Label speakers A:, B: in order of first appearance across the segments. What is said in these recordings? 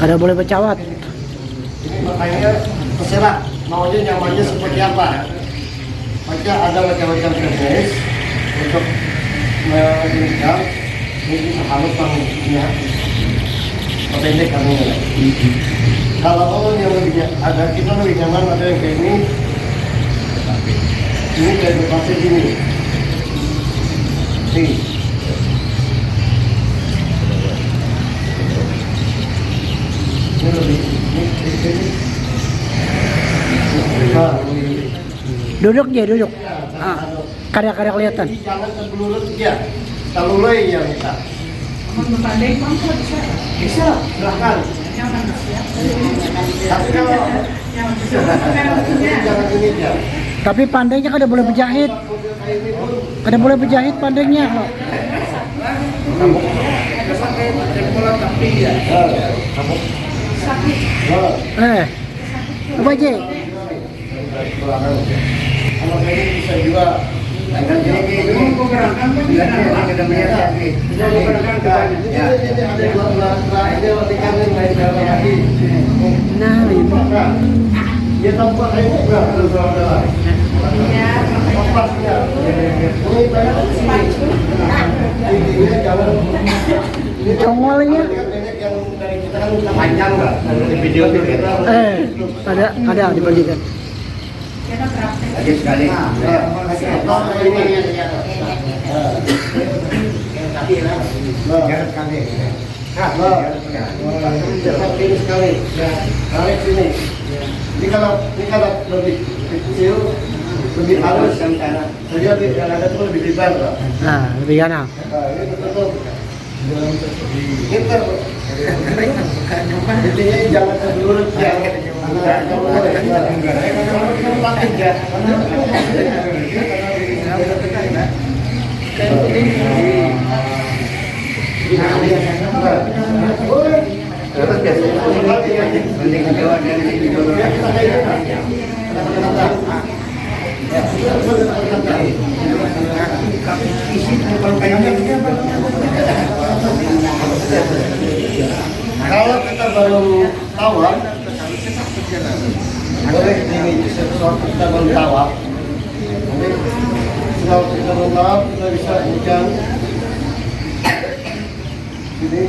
A: Ada boleh bercawat.
B: Ini makanya terserah maunya nyamannya seperti apa. Maka ada macam-macam jenis untuk meninggal. Ini bisa halus panggungnya, pendek kakinya. Kalau yang lebih ada kita lebih nyaman ada yang kayak ini. Ini kayak berpasir gini. Nih. Ini lebih ini.
A: Duduk dia, duduk. Karya-karya kelihatan.
B: Jangan terbelulut ya. Talulai yang kita. Bisa, silahkan. Tapi kalau jangan ini ya.
A: Tapi pandainya kan ada boleh berjahit. Ada boleh berjahit pandainya kok. Apa aja?
B: Kalau ini bisa juga.
A: Nah, ini.
B: Dia tampak ini berapa?
A: Congolnya.
B: Panjang nggak? Di video itu
A: Ada dibagikan.
B: Lagi sekali. Ini sekali. Tarik sini. Ini kalau lebih kecil, lebih halus yang sana. Jadi yang ada itu lebih lebar, Pak.
A: Nah, lebih kanan.
B: Ini betul. Kita intinya jangan terbelulut ya. Kalau kita belum tawar, boleh ini sesuatu kita belum tawar. Kalau kita belum tawar, kita bisa hujan. Ini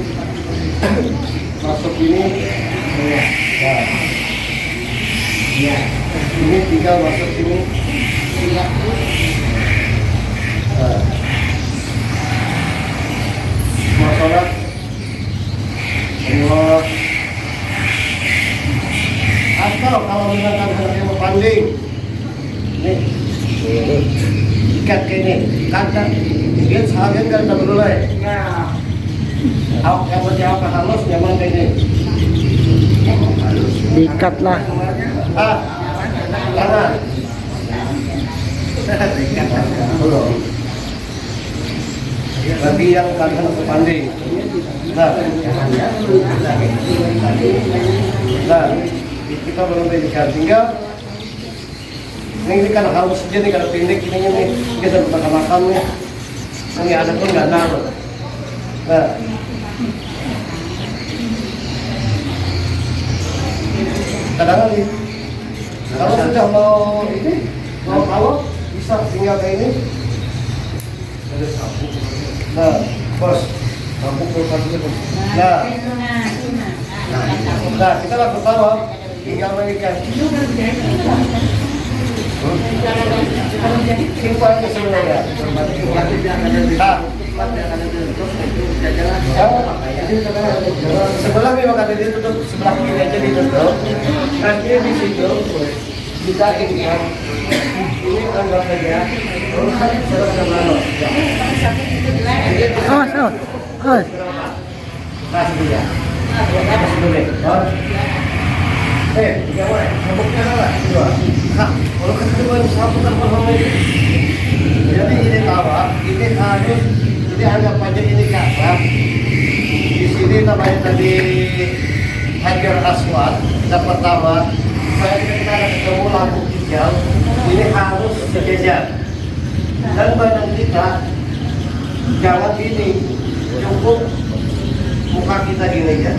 B: masuk ini, nah, ini tinggal masuk sini. Nah, masalah Allah. Atau kalau misalkan saya mau panding, nih ikat ke ini, kata dia seharian kan tak berulai. Awak yang berjawab halus nyaman ke ini.
A: Diikatlah.
B: Kanan. Bagi yang kanan panding. Nah, kita belum berikan tinggal. Ini kan harus saja nih kalau pendek ini nih kita makan-makannya. Ini ada pun nggak naruh. Nah, kadang lagi kalau sudah mau ini mau awal bisa tinggal kayak ini. Nah, bos. Nah, kita langsung tahu tinggal mengikat. Simpel aja sebenarnya. Sebelah memang ada ditutup, sebelah kiri aja ditutup. Kakinya di situ, kita ikat. Ini anggap saja.
A: Awas.
B: Kasih dia. Kasih dulu. Tiga boleh. Sabuknya apa? Dua. Nah, kalau kedua sabuk kan pertama itu. Jadi ini tawa, ini harus jadi anggap aja ini kasar. Di sini namanya tadi Hajar Aswad. Yang pertama, saya kita ada ketemu lampu hijau. Ini harus sejajar. Dan badan kita jangan gini, cukup muka kita gini aja.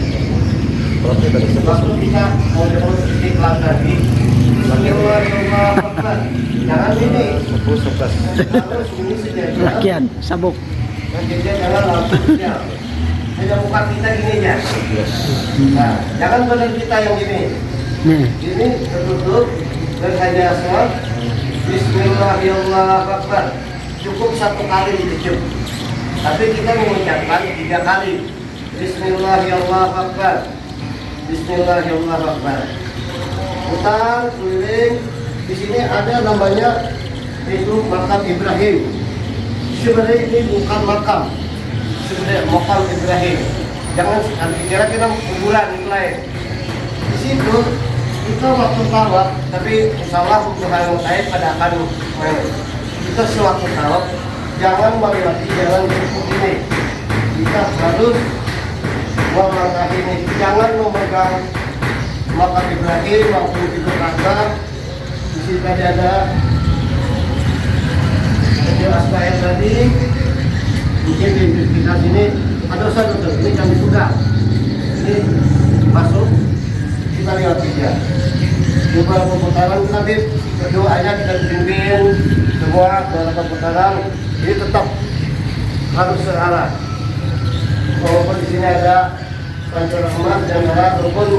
B: Waktu kita mau istiqlal tadi, Bismillahirrahmanirrahim. Jangan ini. Harus ini sejajar.
A: Rakyat, sabuk.
B: Sejajar jangan langsungnya. Hanya muka kita gini aja. Nah, jangan badan kita yang gini.
A: Nih,
B: Ini tertutup dan hanya asal Bismillahirrahmanirrahim. Cukup satu kali ditiup. Tapi kita mengucapkan 3 kali. Bismillahirrahmanirrahim. Bismillahirrahmanirrahim. Putar keliling. Di sini ada namanya itu makam Ibrahim. Sebenarnya ini bukan makam. Sebenarnya makam Ibrahim. Jangan kira-kira kuburan yang lain. Di situ kita waktu tawaf, tapi insya Allah untuk saya pada akan kita sewaktu tawaf jangan melewati jalan cukup ini. Kita harus melangkah ini, jangan memegang makam Ibrahim maupun pintu Ka'bah. Di sini tadi ada jelas bayar tadi. Mungkin di sekitar sini ada satu ini kami buka. Ini masuk, kita lihat saja. Beberapa putaran nanti berdoanya kita pimpin semua beberapa putaran. Ini tetap harus searah. Walaupun di sini ada Pancar Rahmat dan ada rukun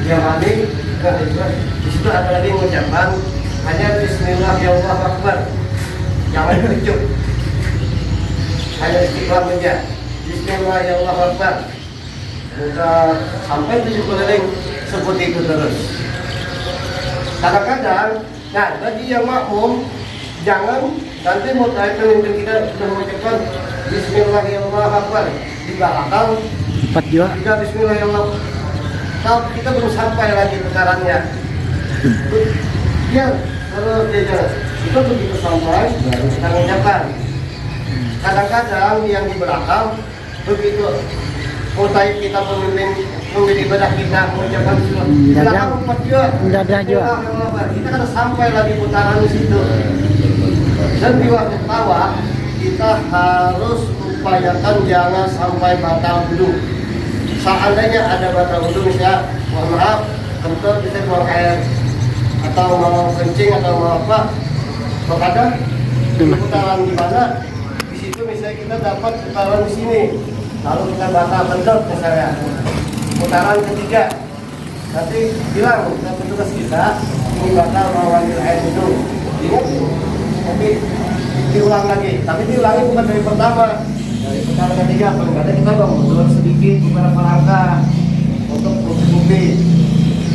B: Yamani dan di situ ada lagi mengucapkan hanya Bismillahirrahmanirrahim. Jangan diucap. Hanya istiqlal saja. Bismillahirrahmanirrahim. Sudah sampai 7 keliling seperti itu terus. Kadang-kadang, nah bagi yang makmum jangan nanti mau pemimpin kita sudah mengucapkan Bismillahirrahmanirrahim di belakang
A: 4 juga.
B: juga Bismillahirrahmanirrahim. Kalau kita belum sampai lagi putarannya, biar terus dia itu begitu sampai baru kita mengucapkan. Kadang-kadang yang di belakang begitu mulai kita memimpin ibadah kita mengucapkan belakang 4 juga.
A: Mendadak juga.
B: Kita kan sampai lagi putaran di situ. Dan di waktu tawaf kita harus upayakan jangan sampai batal wudu. Seandainya ada batal wudu misalnya, mohon maaf, kentut bisa buang air atau mau kencing atau mau apa, terkadang putaran di mana di situ misalnya kita dapat putaran di sini, lalu kita batal kentut misalnya, putaran ketiga, nanti bilang ke petugas kita ini batal mau ambil air wudu, ingat, tapi diulang lagi, tapi diulangi bukan dari pertama. Dari putaran ketiga, kadang kita mundur sedikit beberapa langkah untuk berhenti.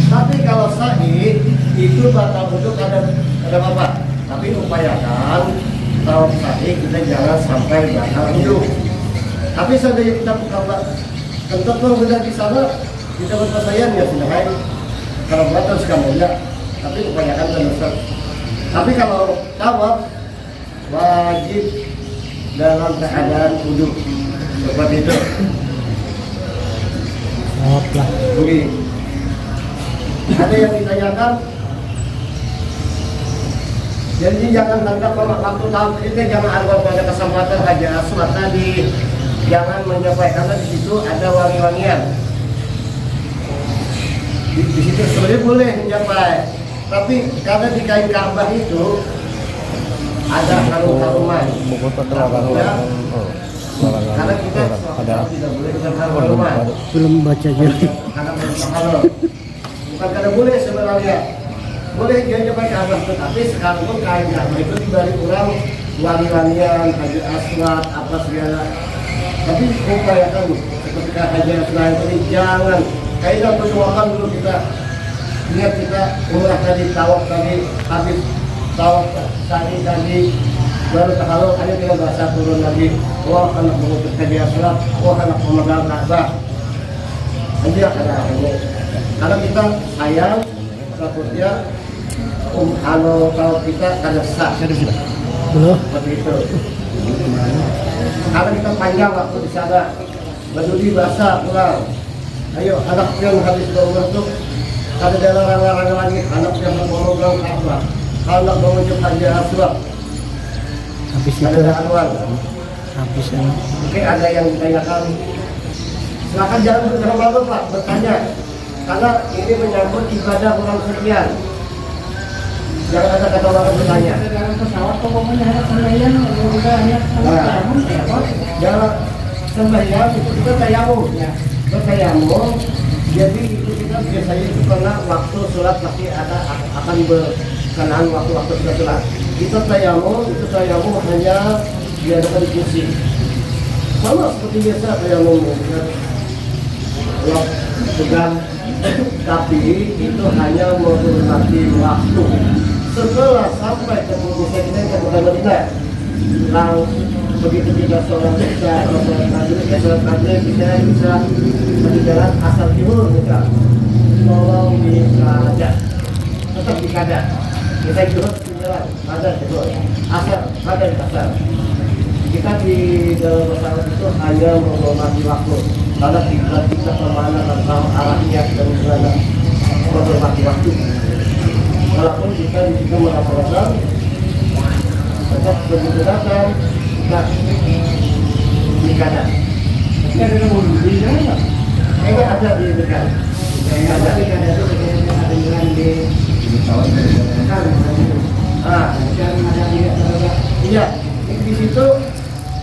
B: Tapi kalau sahih itu batal wudu ada apa? Tapi upayakan kalau sahih kita jangan sampai batal wudu. Tapi seandainya kita buka kentut pun sudah di sana kita berpasaian ya sudah baik. Kalau batal sekalian, tapi upayakan terus. Tapi kalau tawaf wajib dalam keadaan wudu seperti itu.
A: Lah.
B: Oke. Ada yang ditanyakan? Jadi jangan tanggap kalau waktu tahun kita jangan anggap pada kesempatan Hajar Aswad tadi. Jangan menyampaikan karena di situ ada wangi-wangian. Di situ sebenarnya boleh menyampaikan, tapi karena di kain Ka'bah itu ada harum-haruman. Ya. Karena kita tidak boleh dengan harum-haruman.
A: Belum baca jadi.
B: Bukan karena boleh sebenarnya. Boleh dia coba Ka'bah, tetapi sekarang pun kain Ka'bah itu dibalik kurang wangi-wangian, Hajar Aswad, apa segala. Tapi upayakan ketika Hajar Aswad ini jangan kaidah berdoakan dulu kita. Lihat kita umrah tadi, tawaf tadi, habis tawaf tadi baru tahalul, hanya kita bahasa turun lagi. Wah anak mengutus Hajar Aswad, wah anak pemegang Ka'bah. Nanti akan ada. Karena kita sayang takutnya kalau kita ada sah
A: Belum.
B: seperti itu. Karena kita panjang waktu di sana, berduri basah pulang. Ayo anak yang habis berumur tuh ada larang-larang lagi, anak yang memegang Ka'bah, anak mengunjung Hajar Aswad.
A: Habis itu
B: Ada anuan.
A: habis ini.
B: Oke, ada yang ditanyakan. Silakan jangan bermalu Pak, bertanya. karena ini menyangkut ibadah orang sekian. Jangan ada kata orang bertanya.
A: pesawat pokoknya ada sembahyang juga hanya
B: Jangan sembahyang itu kita tayamum. Bertayamum. Jadi itu kita biasanya itu karena waktu sholat pasti akan berkenaan waktu-waktu kita sholat. Kita tayamum hanya diadakan di kursi. Sama seperti biasa tayamum. Allah pegang, tapi itu hanya menghormati waktu. Setelah sampai ke Indonesia kita ke Kota Madinah, begitu kita sholat maghrib kita bisa berjalan asal timur kita tolong dikadah, tetap dikadah. Kita juga berjalan ada timur asal ada asal. Kita di dalam pesawat itu hanya menghormati waktu. Karena kita kemana tentang arahnya dan segala menghormati waktu. Walaupun kita di situ melaksanakan tetap begitu datang kita dikadah.
A: ada di sana.
B: Kayaknya ada di dekat. Ada itu dengan di iya di situ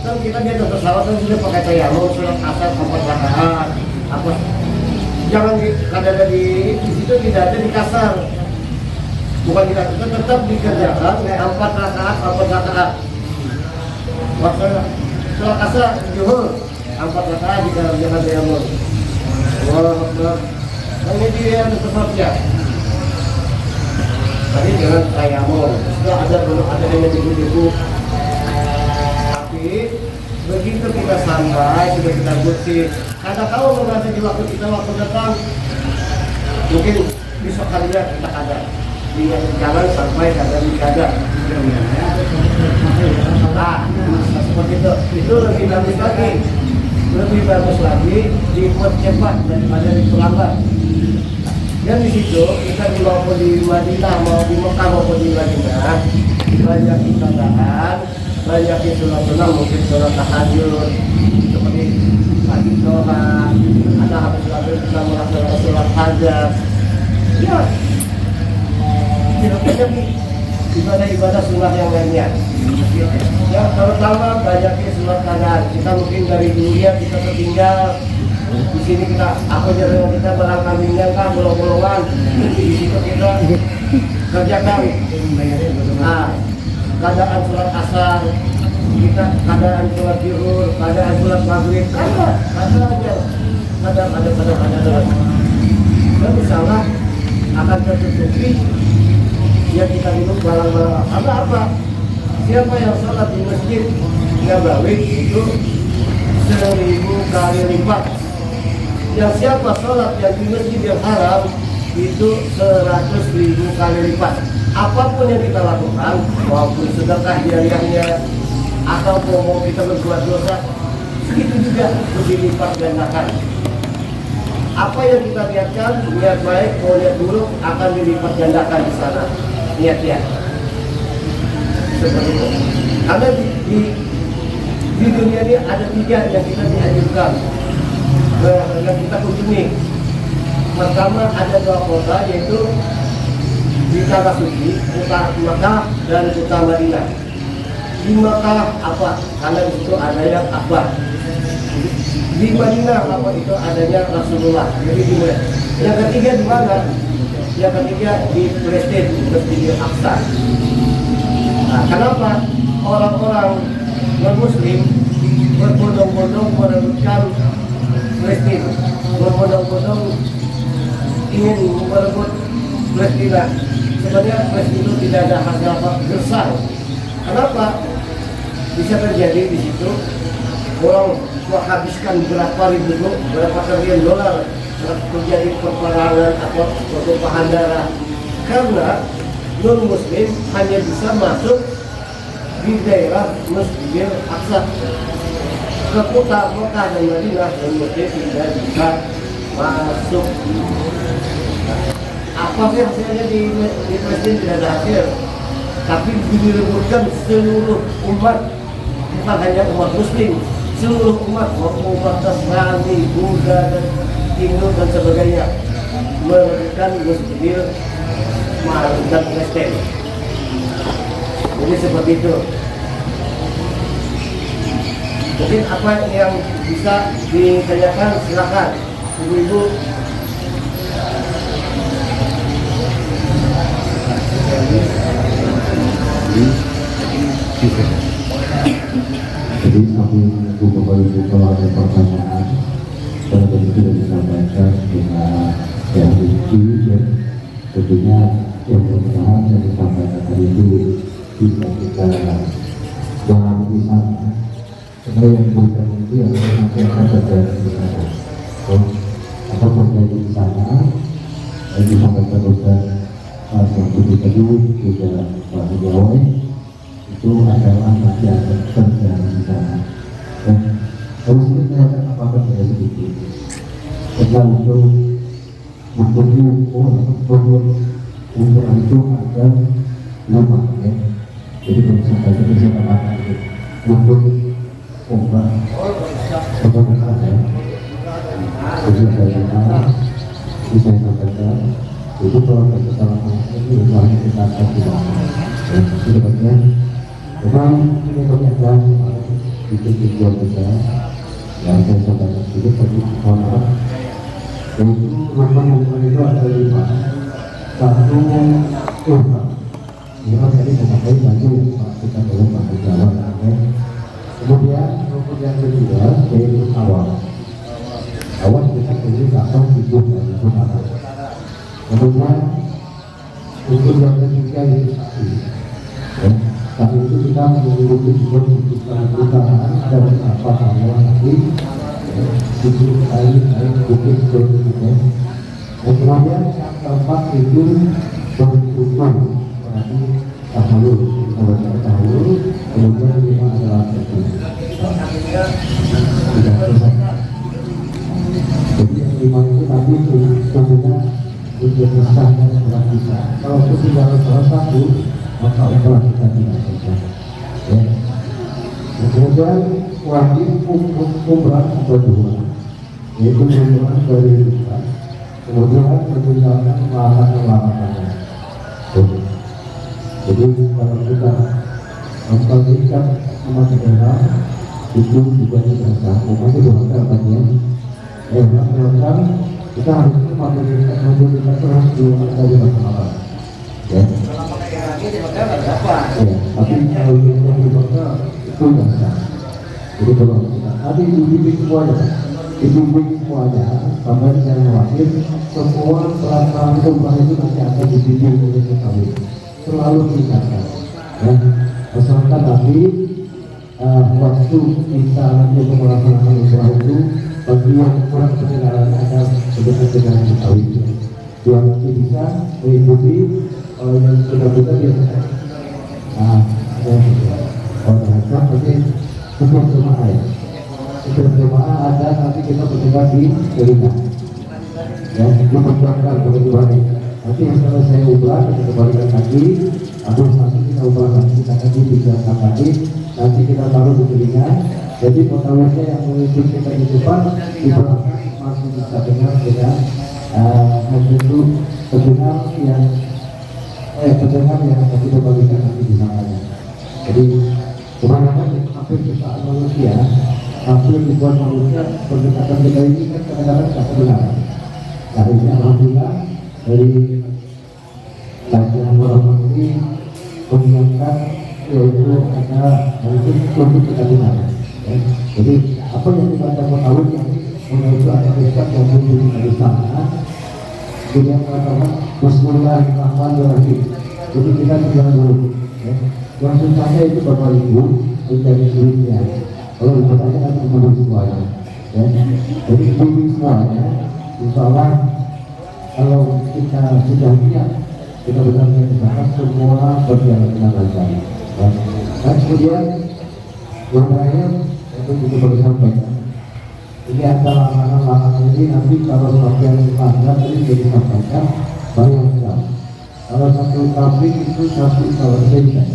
B: kan kita di atas pesawat kan sudah pakai tayamum surat asal 4 rakaat apa jangan ada di situ tidak ada di kasar bukan kita tetap dikerjakan 4 rakaat waktu surat asal zuhur 4 rakaat dikerjakan tayamum. Allahu Akbar. Ini dia tempatnya. Tadi jangan tayamum. Sudah ada belum ada yang ibu-ibu. Begitu kita sampai, sudah kita bersih. Kada tahu merasa di waktu kita waktu datang. Mungkin besok harinya kita ada. Jangan sampai kada dikada. Nah, seperti itu. Itu lebih bagus lagi. Lebih bagus lagi dibuat cepat daripada diperlambat. Dan di situ kita mau di Madinah, mau di Mekah maupun di Madinah banyak ibadahan. Banyak yang sunat-sunat, mungkin sunat tahajud seperti pagi sholat, ada habis kita melaksanakan sholat hajat. Ya, tidak banyak ibadah-ibadah sunat yang lainnya. Yang terutama banyaknya sunat kanan. Kita mungkin dari dunia kita tertinggal. Di sini aku jalan kita berangkaminan kan, bolong-bolongan. Di situ kita kerjakan. Nah, keadaan sholat asar, kita keadaan sholat zuhur, keadaan sholat maghrib, ada. Dan misalnya akan tertutupi yang kita minum barang-barang apa? Siapa yang sholat di masjid Nabawi itu 1000 kali lipat. Yang siapa sholat yang di masjid yang haram itu 100.000 kali lipat. Apapun yang kita lakukan, maupun sedekah jariahnya atau mau kita berbuat dosa, segitu juga dilipat gandakan. Apa yang kita niatkan, niat baik, mau niat buruk akan dilipat gandakan di sana. Niat-niat seperti itu. Karena di dunia ini ada 3 yang kita dianjurkan yang kita kunjungi. Pertama ada 2 kota yaitu di Tanah Suci, kota Mekah dan kota Madinah. Di Mekah apa? Karena di situ ada yang apa? Di Madinah apa? Itu adanya Rasulullah. Jadi di mana? Yang ketiga di mana? Yang ketiga di Palestina, Masjidil Aqsa. Nah, kenapa orang-orang non-Muslim berbondong-bondong merebutkan Palestina, berbondong-bondong ingin merebut Palestina? Sebenarnya Palestina itu tidak ada harga apa besar. Kenapa bisa terjadi di situ? Orang menghabiskan berapa triliun dolar terjadi peperangan atau pertumpahan darah karena non-Muslim hanya bisa masuk di daerah Masjidil Aqsa. Ke kota Mekah dan Madinah non-Muslim tidak bisa masuk. Apa sih hasilnya di Palestina? Tidak ada hasil, tapi direbutkan seluruh umat, bukan hanya umat Muslim, seluruh umat, umat Nasrani, Buddha dan Hindu dan sebagainya. memberikan musbil dan Kristen. Jadi seperti itu. Mungkin apa yang bisa ditanyakan silakan ibu-ibu.
C: Jadi kami menunggu Bapak Ibu kalau ada pertanyaan dan tadi sudah disampaikan dengan yang rinci ya, tentunya yang mudah-mudahan yang disampaikan tadi itu bisa kita jangan di sana. Karena yang bukan itu yang nanti akan terjadi di sana. Apa terjadi di sana yang disampaikan Ustaz yang tadi juga Pak Jawa itu adalah nanti akan terjadi di sana. Dan harus kita apakah saya sedikit setelah itu menjadi ukuran itu ada 5 ya. Jadi kalau sampai kita bisa katakan itu untuk umrah atau ya. Jadi saya bisa sampaikan itu kalau kesalahan ini hanya kita akan tidak. Jadi bagian memang ini ternyata itu tujuan kita yang saya sampaikan itu tadi honor yaitu memang itu ada 5. Satu umrah. Ini tadi saya sampaikan lagi kita belum bahas Jawa. Kemudian rukun yang kedua yaitu awal. Awal kita ini akan hidup dari Tuhan. Kemudian rukun yang ketiga yaitu saksi. Saat itu kita memiliki keputusan perusahaan dan apa semua nanti itu air bukit berikutnya. Dan kemudian yang keempat itu berhubungan berarti tahun tahun kemudian 5 adalah itu tidak selesai. Jadi yang 5 itu tadi tentunya untuk disahkan sudah bisa. Kalau sudah salah satu maka telah kita tidak selesai. Ya. Kemudian wajib umrah kedua, yaitu umrah dari kita. Kemudian meninggalkan larangan-larangannya. Jadi kalau kita memperhatikan sama negara itu juga tidak sah. Makanya doakan bagian. Doakan kita harus memperhatikan terus dua kali masalah. Ya. Ya, tapi kalau kita dibaca itu tidak sah. Jadi kalau kita tadi dibimbing semuanya, sampai jangan khawatir, semua pelaksanaan umrah itu nanti akan dibimbing oleh kami. Selalu diingatkan, ya. Asalkan nanti waktu kita nanti melaksanakan umrah itu, bagi yang kurang kedengaran ada dengan Betawi. Yang bisa mengikuti yang sudah biasa. Kalau nanti hukum jemaah ya. Hukum jemaah ada nanti kita berdebat di Gerina. Ya, diperjuangkan kebetulan. Nanti setelah saya ubah, kita kembalikan lagi. Atau nanti kita ubah lagi, kita lagi dijelaskan lagi. Nanti kita taruh di telinga. Jadi potensi yang mengikuti kita di depan diperlukan masih bisa dengar dengan membentuk pendengar yang nanti dibagikan nanti di sana. Jadi kebanyakan hampir jutaan manusia, hampir ribuan manusia berdekatan kita ini kan kadang-kadang tidak kebenaran. Nah ini alhamdulillah dari kajian ulama ini mengingatkan yaitu ada mungkin untuk kita dengar. Jadi apa yang kita tahu yang menuju atas Islam yang menuju dari sana, dia mengatakan Bismillahirrahmanirrahim. Jadi kita tinggal dulu. Yang susahnya itu Bapak Ibu mencari duitnya. Kalau bertanya kan menurut semuanya. Jadi duit semuanya, insya Allah kalau kita sudah lihat kita benar-benar usaha semua berjalan dengan lancar. Dan kemudian yang terakhir itu juga perlu sampaikan. Ini adalah larangan-larangan ini nanti kalau bagian panjang ini sudah disampaikan baru yang siap. Kalau satu kambing itu satu selesai.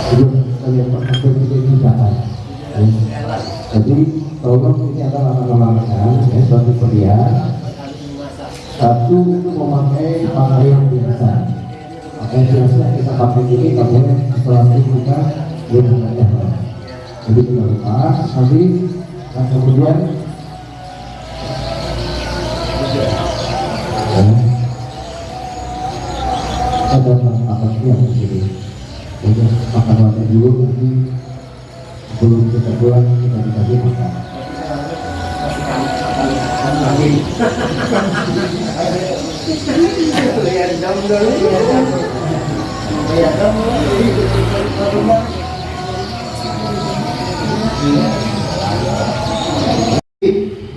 C: Belum kita lihat Pak Hakim itu jutaan. Jadi tolong ini adalah langkah-langkah ya, suatu pria. Satu itu memakai pakaian biasa. Pakaian biasa kita pakai ini kalau setelah itu kita gunakan. Jadi kita lepas, habis dan kemudian ada makan siang di sini. Jadi makan makan dulu nanti sebelum kita pulang kita dikasih makan.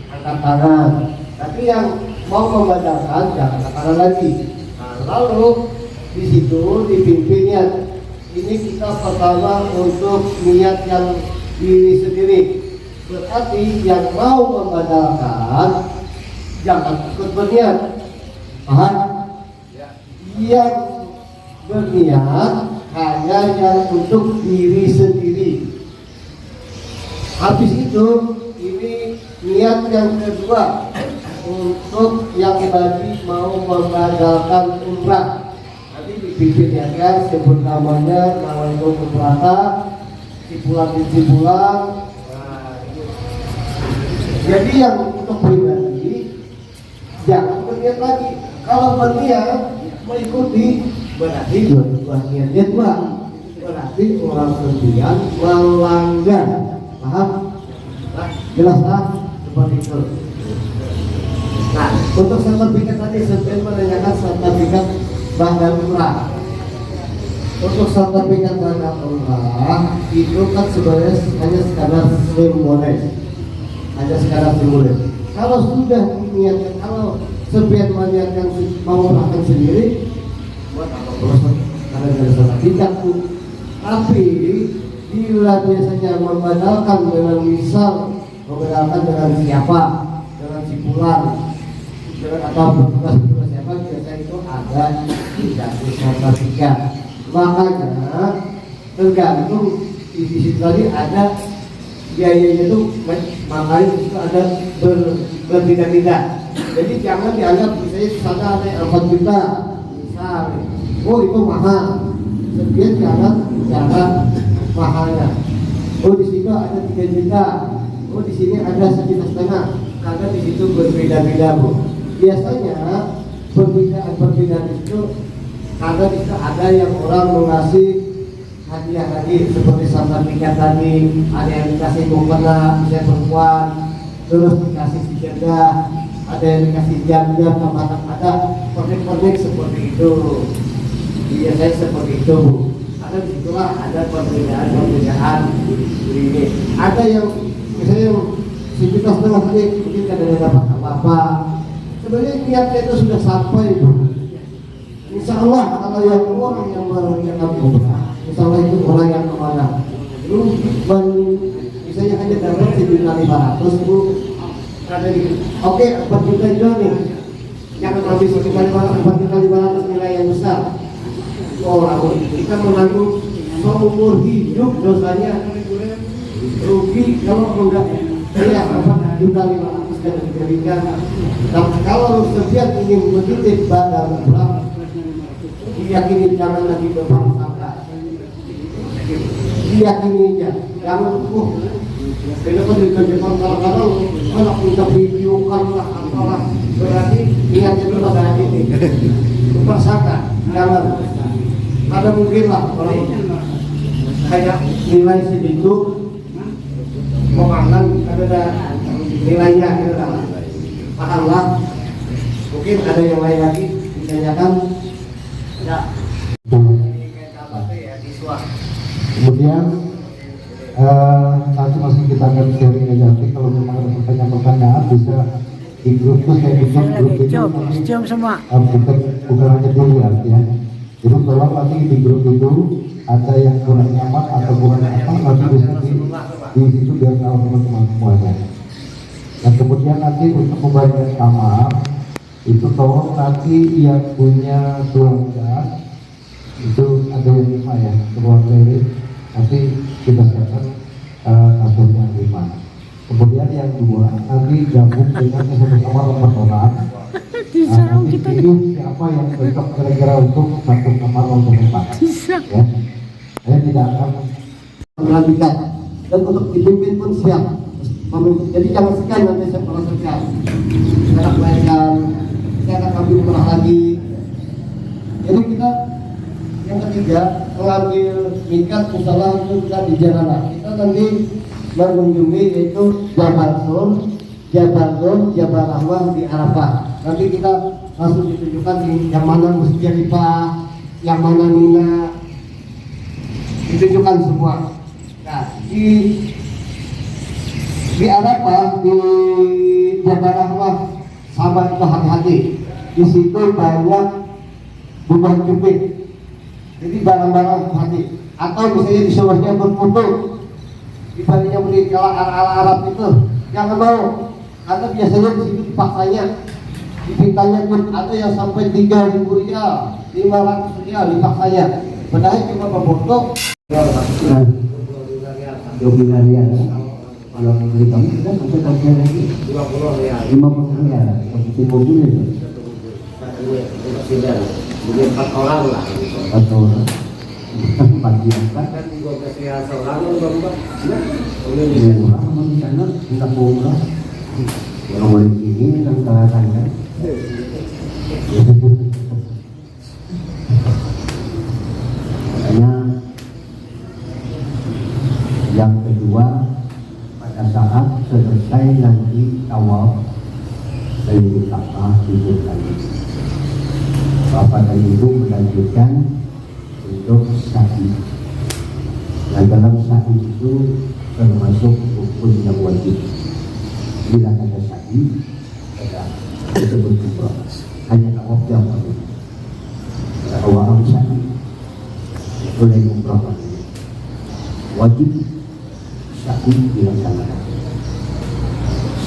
B: Angkat tangan. Tapi yang mau membatalkan jangan angkat tangan lagi. Nah, lalu di situ dipimpin niat. Ini kita pertama untuk niat yang diri sendiri. Berarti yang mau membatalkan jangan ikut berniat. Paham? Yang berniat hanya yang untuk diri sendiri. Habis itu ini niat yang kedua untuk yang bagi mau membatalkan umrah. Nanti dipimpin ya, sebut namanya itu berpuasa, cipulan. Jadi yang untuk pribadi jangan berniat lagi. Kalau berniat mengikuti berarti dua niatnya dua. Berarti orang kemudian melanggar. Paham? Nah, jelas lah seperti itu. Nah, untuk sertifikat tadi saya menanyakan sertifikat badan umrah. Untuk sertifikat badan umrah itu kan sebenarnya hanya sekadar simbolis. Hanya sekarang dimulai. Kalau sudah niatkan, kalau sebagian meniatkan mau melakukan sendiri, buat apa proses? Karena dari sertifikat tuh. Tapi bila biasanya membatalkan dengan misal, membatalkan dengan siapa, dengan cipulan, dengan atau petugas siapa, biasanya itu ada tidak di sertifikat. Makanya tergantung di sisi tadi ada biayanya itu, makanya itu ada berbeda-beda. Jadi jangan dianggap misalnya sana ada 4 juta misal, oh itu mahal. Sekian jangan bicara mahalnya. Oh di situ ada 3 juta, oh di sini ada 1,5 juta. Karena di situ berbeda-beda, Bu. Biasanya perbedaan itu karena di situ ada yang orang mengasih hadiah lagi seperti sertifikat tadi, ada yang dikasih mukena misalnya perempuan, terus dikasih sejadah, ada yang dikasih jam-jam sama ada pernik-pernik seperti itu. Biasanya seperti itu, Bu. Ada disitulah ada perbedaan ini. Ada yang misalnya sejuta setengah tadi mungkin kadang dapat apa-apa. Sebenarnya niatnya itu sudah sampai, Bu. Insya Allah kalau yang orang yang mengerjakan umrah, insya Allah itu orang yang amanah. Lu misalnya hanya dapat 1.500.000, Bu. Karena oke 4 juta jual nih. Jangan habis 4.500 nilai yang besar. Oh, kita menanggung seumur hidup dosanya. Rugi kalau enggak ya 4.500.000 dan diberikan. Nah, kalau setiap ingin menitip badan umrah, diyakini jangan lagi berprasangka. Diyakini aja, jangan kenapa dikerjakan kadang-kadang anak minta videokan lah apalah, berarti niatnya itu pada ini berprasangka, jangan. Ada mungkin lah kalau kayak nilai segitu makanan ada nilainya gitu lah, paham lah. Mungkin ada yang lain lagi ditanyakan. Ya.
C: Kemudian nanti masih kita akan sharing aja. Kalau memang ada pertanyaan-pertanyaan bisa di grup itu saya ikut grup itu.
A: Cium semua.
C: Bukan hanya dilihat ya. Jadi tolong nanti di grup itu ada yang kurang nyaman atau kurang apa nanti bisa di situ biar tahu teman-teman semuanya. Dan kemudian nanti untuk membayar kamar itu tolong nanti yang punya keluarga itu ada yang 5 ya keluarga ini nanti kita siapkan kasurnya dua, nanti gabung dengan sama-sama nomor orang.
A: Disarung
C: Nanti
A: kita
C: pilih siapa yang cocok kira-kira untuk satu kamar untuk empat.
A: bisa.
C: Ya, saya tidak akan melanjutkan dan untuk dipimpin pun siap. Jadi jangan sekian nanti saya merasakan. Saya akan melahirkan, saya akan ambil umrah lagi. Jadi kita yang ketiga mengambil mikat musalah itu kita di Jakarta. Kita nanti mengunjungi yaitu Jabal Sur, Jabal Rahmah di Arafah. Nanti kita langsung ditunjukkan di yang mana Musdalifah, yang mana Mina, ditunjukkan semua. Nah, di Arafah di Jabal Rahmah, sahabat itu hati-hati. Di situ banyak buah cupit. Jadi barang-barang hati. Atau misalnya di semuanya berfoto. Dibandingnya beli kalau ala Arab itu jangan mau. Karena biasanya di situ dipaksanya, dipintanya pun ada yang sampai 3.000 rial, 500 rial dipaksanya. Padahal cuma berfoto. 20 rial. Kalau beli kamu sudah sampai harga lagi 50 rial. 50 rial. Seperti mobil itu.
B: Mungkin 4 orang lah.
C: 4 orang. 4 juta.
B: Kan 12 rial seorang Bapak.
C: Murah sama di sana, tidak murah. Yang boleh ini kan kelihatan kan. Makanya yang kedua, pada saat selesai nanti tawaf dari Ka'bah itu lagi. Bapak dan Ibu melanjutkan untuk sa'i. Nah, dalam sa'i itu termasuk rukun yang wajib. Bila ada sa'i, ada disebut umrah. Hanya tawaf yang wajib. Awam sa'i boleh umrah wajib sa'i dilaksanakan.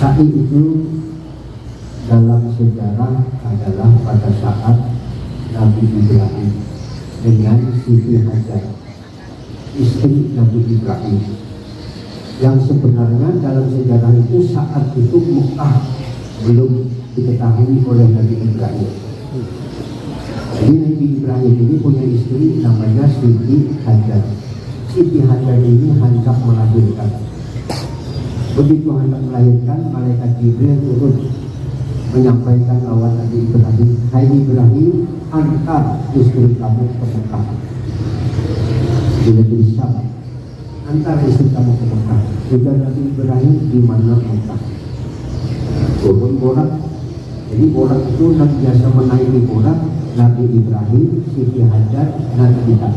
C: Sa'i itu dalam sejarah adalah pada saat Nabi Ibrahim dengan Siti Hajar, istri Nabi Ibrahim, yang sebenarnya dalam sejarah itu saat itu Mekah belum diketahui oleh Nabi Ibrahim. Jadi Nabi Ibrahim ini punya istri namanya Siti Hajar. Siti Hajar ini hendak melahirkan. Begitu hendak melahirkan, malaikat Jibril turun menyampaikan lawat Nabi Ibrahim, hai Ibrahim, antar istri kamu ke Mekah. Bila bisa, antar istri kamu ke Mekah. Sudah Nabi Ibrahim di mana Mekah? Turun borak. Jadi borak itu Nabi biasa menaiki borak. Nabi Ibrahim, Siti Hajar, Nabi kita.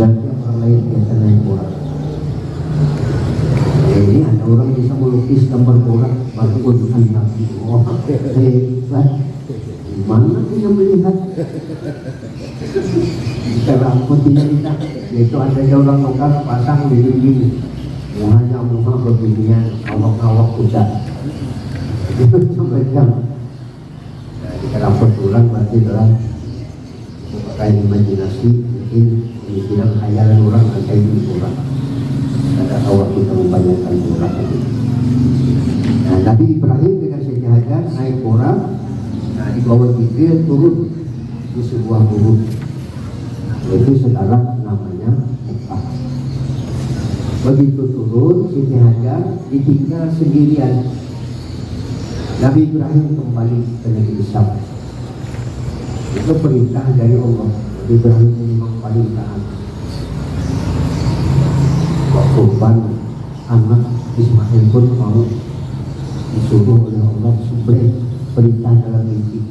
C: Dan orang lain biasa naik borak. Ini ada orang bisa melukis gambar borak bagi kebutuhan Nabi. Oh, hebat. Mana dia melihat? Cara angkut tidak. Itu ada orang lokal pasang di dinding. Muhanya muha berbinian, awak-awak kuda. Itu macam. Kita dapat pulang berarti dalam pakai imajinasi, mungkin ini bilang khayalan orang atau ini orang. Ada awak kita membayangkan borak tadi. Nah, Nabi Ibrahim dengan Siti Hajar naik borak. Nah, di bawah Jibril turun di sebuah bukit. Itu sekarang namanya Mekah. Begitu turun, Siti Hajar ditinggal sendirian. Nabi Ibrahim kembali ke negeri Syam. Itu perintah dari Allah. Nabi Ibrahim memang paling taat. Korban anak Ismail pun mau disuruh oleh Allah sebagai perintah dalam mimpi,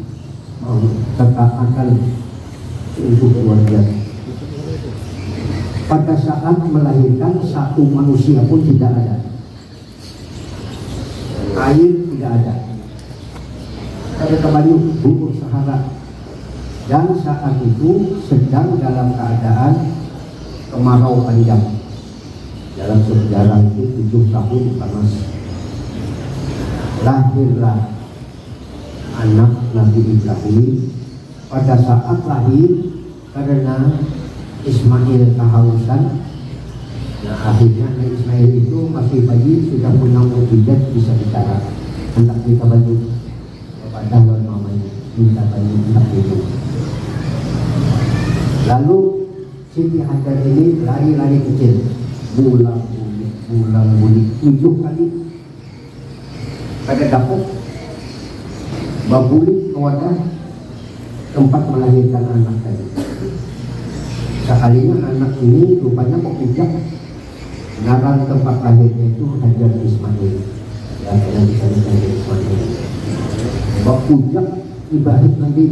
C: mau katakan untuk keluarga. Pada saat melahirkan satu manusia pun tidak ada, air tidak ada, ada kebanyu bubur Sahara, dan saat itu sedang dalam keadaan kemarau panjang. Dalam sejarah itu 7 tahun panas. Lahirlah anak Nabi Ibrahim. Pada saat lahir, karena Ismail kehausan, nah Akhirnya Nabi Ismail itu masih bayi, sudah punya mukjizat, bisa bicara. Hendak kita baju kepada mamanya, minta baju hendak itu. Lalu Siti Hajar ini lari-lari kecil, bulan-bulan 7 kali pada dapur, berbulik ke wadah tempat melahirkan anak tadi. Sekalinya anak ini rupanya kok bijak, ngaran tempat lahirnya itu Hajar Ismail. Ya, kita bisa Hajar Ismail. Bapak puncak Nabi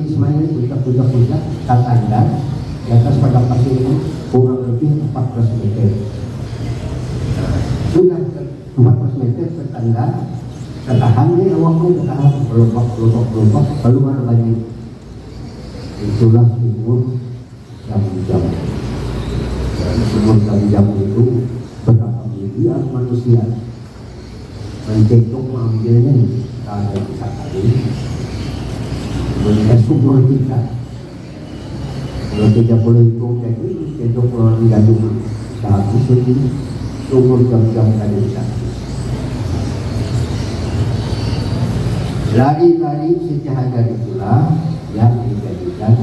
C: Ismail, puncak tanda di atas padang pasir itu kurang lebih 14 meter. Sudah 14 meter bertanda, ketahan nih waktu ketahan berlompat lalu mana banjir. Itulah umur jam-jam. Umur jam-jam itu berapa miliar manusia mencetok mengambilnya ada bisa kali. Mereka sumber kita. Kalau 30 itu jadi cetok orang gadung saat itu umur jam-jam tadi bisa. Lari-lari Siti Hajar itulah yang dijadikan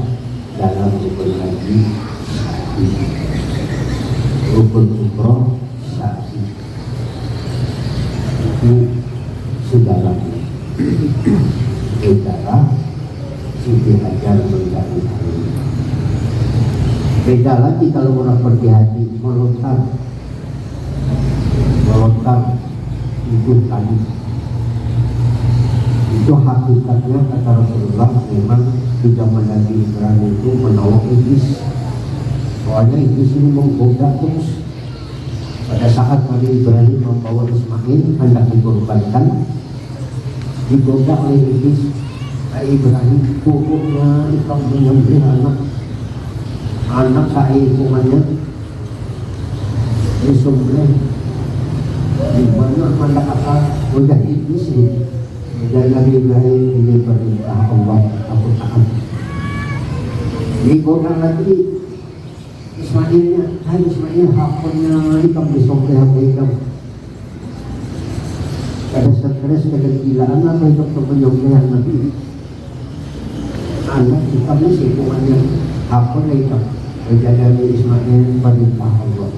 C: dalam rukun haji sa'i, rukun umroh sa'i. Itu sejarahnya. Sejarah Siti Hajar menjadi hari. Beda lagi kalau orang pergi haji melontar itu tadi. Itu hakikatnya kata Rasulullah, memang di zaman Nabi Ibrahim itu menolak iblis. Soalnya iblis ini menggoda terus. Pada saat Nabi Ibrahim membawa Ismail hendak dikorbankan, digoda oleh iblis. Ibrahim pokoknya ikut menyembelih anak saya hitungannya disembelih. Di mana kata udah iblis ini. Dan Nabi Ibrahim ini perintah Allah, aku taat. Digoda lagi Ismailnya, hai Ismail, hapunnya ikam disembelih apa ikam. Ada stres, ada kegilaan apa itu penyembelihan Nabi. Anak ikam ini hitungannya hapunnya ikam. Kejadian Ismail perintah Allah.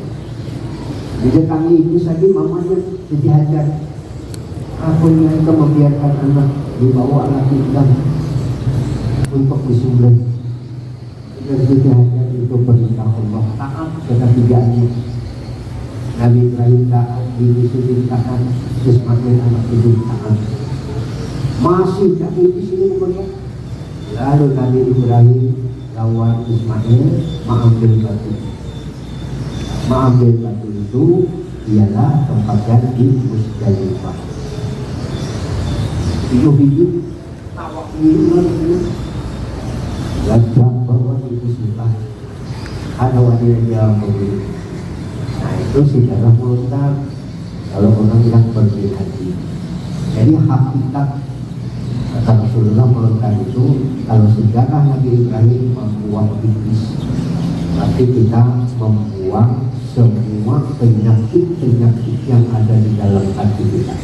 C: Jadi kami itu saja mamanya Siti Hajar. Akhirnya itu membiarkan anak dibawa lagi dan untuk disembelih. Dan Siti Hajar itu perintah Allah, taat ketiganya. Nabi Ibrahim taat, Bibi Siti taat, Ismail anak itu taat. Masih kami di sini kemudian. Lalu Nabi Ibrahim lawan Ismail mengambil batu. Mengambil batu itu ialah tempatnya di Musdalifah. Itu hidup tawak ini lajak bahwa itu sudah ada wajah yang begitu. Nah itu sejarah melontar kalau orang yang pergi haji. Jadi hakikat kata Rasulullah melontar itu, kalau sejarah Nabi Ibrahim membuang iblis, berarti kita membuang semua penyakit-penyakit yang ada di dalam hati kita.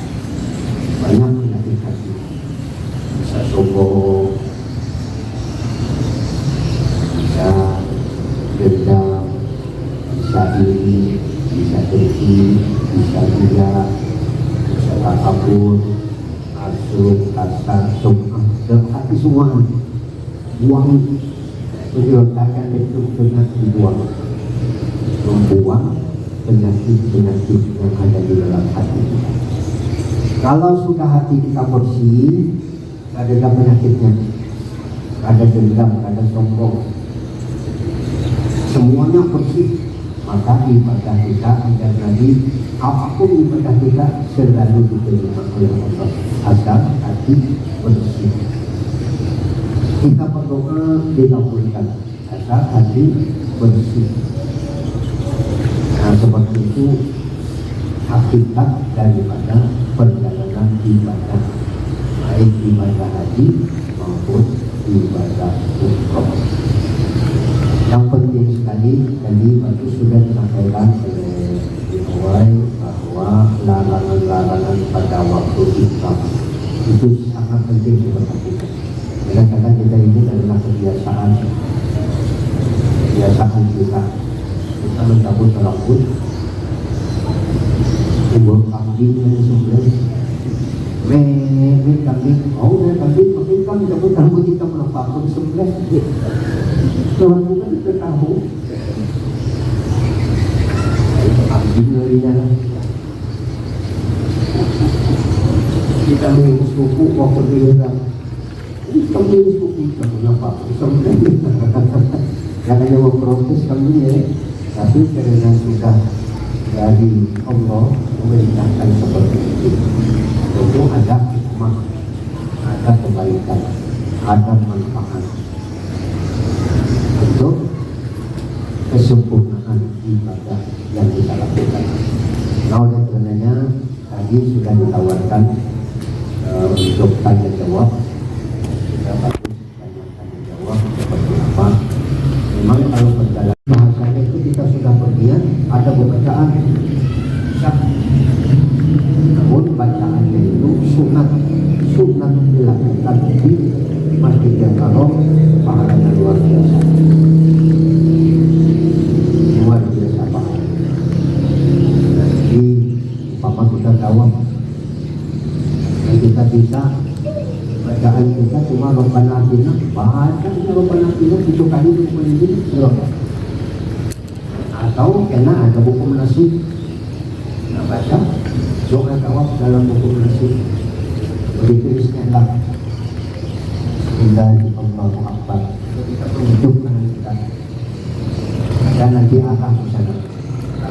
C: Banyak penyakit hati, bisa sombong, bisa dendam, bisa iri, bisa dengki, bisa gila, bisa takabur, hasut, kasar, sum'ah, dalam hati semua buang. Dilontarkan itu dengan dibuang, membuang penyakit-penyakit yang ada di dalam hati kita. Kalau sudah hati kita bersih, ada penyakitnya, ada dendam, ada sombong, semuanya bersih, maka ibadah kita agar Nabi, apapun ibadah kita selalu diterima oleh Allah asal hati bersih. Kita berdoa dikabulkan asal hati bersih. Nah seperti itu hakikat daripada perjalanan ibadah, baik ibadah haji maupun ibadah umroh. Yang penting sekali tadi baru sudah disampaikan oleh sesuai bahwa larangan-larangan pada waktu Islam itu sangat penting diperhatikan. Kadang-kadang kita ini adalah kebiasaan kita mencabut rambut, umur kambing dan sebagainya. Kambing, makin kami cabut rambut kita melapakkan sebelah. Tuhan bukan kita tahu. Kambing larinya. Kita mengurus buku waktu dihilang. Kami ini buku kita melapakkan sebelah. Jangan hanya memprotes kami ya, tapi karena sudah dari Allah memerintahkan seperti itu, tentu ada hikmah, ada kebaikan, ada manfaat untuk kesempurnaan ibadah yang kita lakukan. Nah, oleh karenanya tadi sudah ditawarkan untuk tanya jawab. Kita bagus tanya jawab seperti apa. Memang kalau berjalan bahasanya itu kita sudah berniat ada bacaan sah, namun bacaannya itu sunat dilakukan di Masjidil Haram, pahalanya luar biasa pahalanya. Jadi Bapak kita jawab dan kita bisa bacaan kita cuma Rabbana Atina, baca Rabbana Atina 7 kali belum. Atau kena ada buku nasib, nah baca doa jawab dalam buku nasib, ditulisnya lah Allahu Akbar. Kita tunjukkan kita dan nanti akan ke sana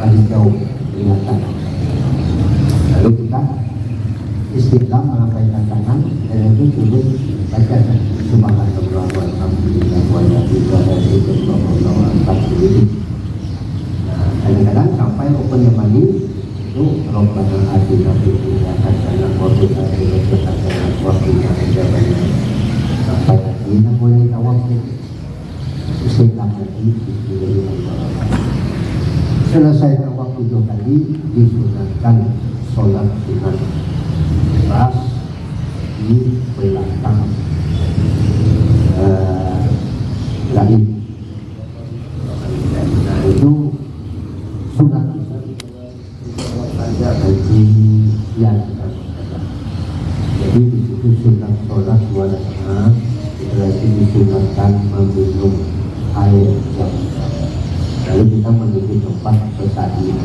C: lagi jauh ingatan. Lalu kita istiqam melambaikan tangan dan itu tulis baca subhanallah walhamdulillah wa la ilaha illallah alhamdulillah. Kadang-kadang sampai open mandi itu Rabbana atina fid dunya hasanah wa fil akhirati hasanah wa qina adzabannar. Sampai akhirnya mulai tawaf istiqam lagi selesai tawaf 7 kali disunatkan sholat sunat ras di belakang lain. Nah itu sunat saja bagi yang jadi di situ sunat sholat 2 rakaat, berarti disunatkan meminum air yang lalu kita menuju tempat bersalin.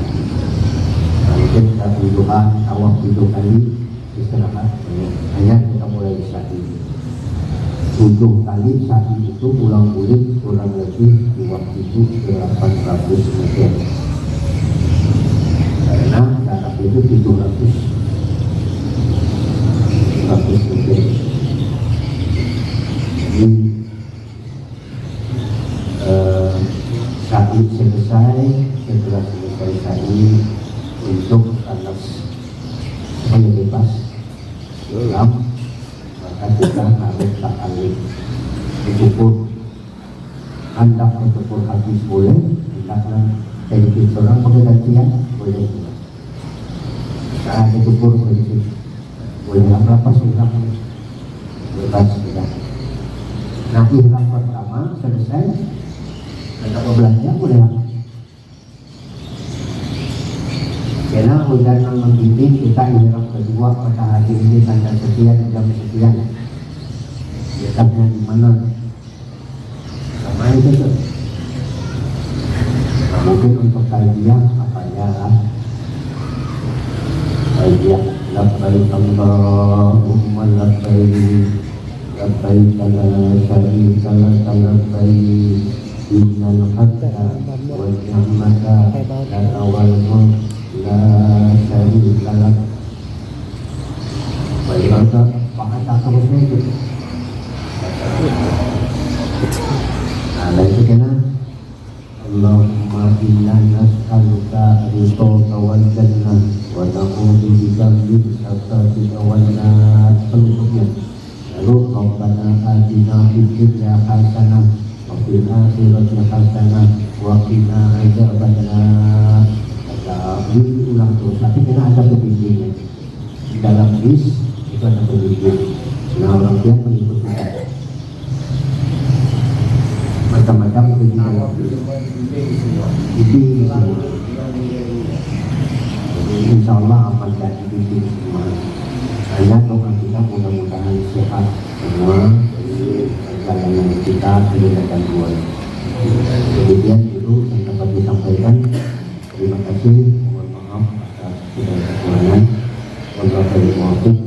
C: Mungkin kita berdoa tawaf 7 kali istirahat, hanya kita mulai bersalin 7 kali. Sa'i itu pulang balik kurang lebih di waktu itu 800 meter karena jarak itu 700 meter. Jadi sa'i selesai, setelah selesai sa'i untuk panas supaya bebas dalam, maka kita harus takalik mencukur. Hendak mencukur habis boleh, hendaklah dari orang pakai gantian boleh juga. Nah, mencukur boleh berapa sudah bebas sudah. Nah, ihram pertama selesai, kita mau belanja boleh. Karena hujan yang membimbing kita ihram kedua pada hari ini tanggal sekian jam sekian. Letaknya di mana? Sama itu tuh. Nah, mungkin untuk kajian apa ya? Kajian labbaik Allahumma labbaik labbaik la syarika laka labbaik innal hamda wal ni'mata laka wal mulk la syarika lak. Baik, kita bahasa terusnya itu. Nah, itu kena Allahumma inna nas'aluka ridhaka wal jannah wa na'udzu bika min sakhatika wan nar. Peluknya. Lalu Rabbana atina fid dunya hasanah wa fil akhirati hasanah wa qina adzabannar. Kita pulang terus, tapi karena ada pembimbingnya di dalam bis itu ada pembimbing. Nah orang tua mengikut kita macam-macam pembimbing itu semua. Jadi insya Allah akan jadi pembimbing semua. Hanya doa kita mudah-mudahan sehat semua perjalanan kita tidak gangguan. Kemudian dulu yang dapat disampaikan, terima kasih, mohon maaf atas segala kekurangan. Wabillahi taufiq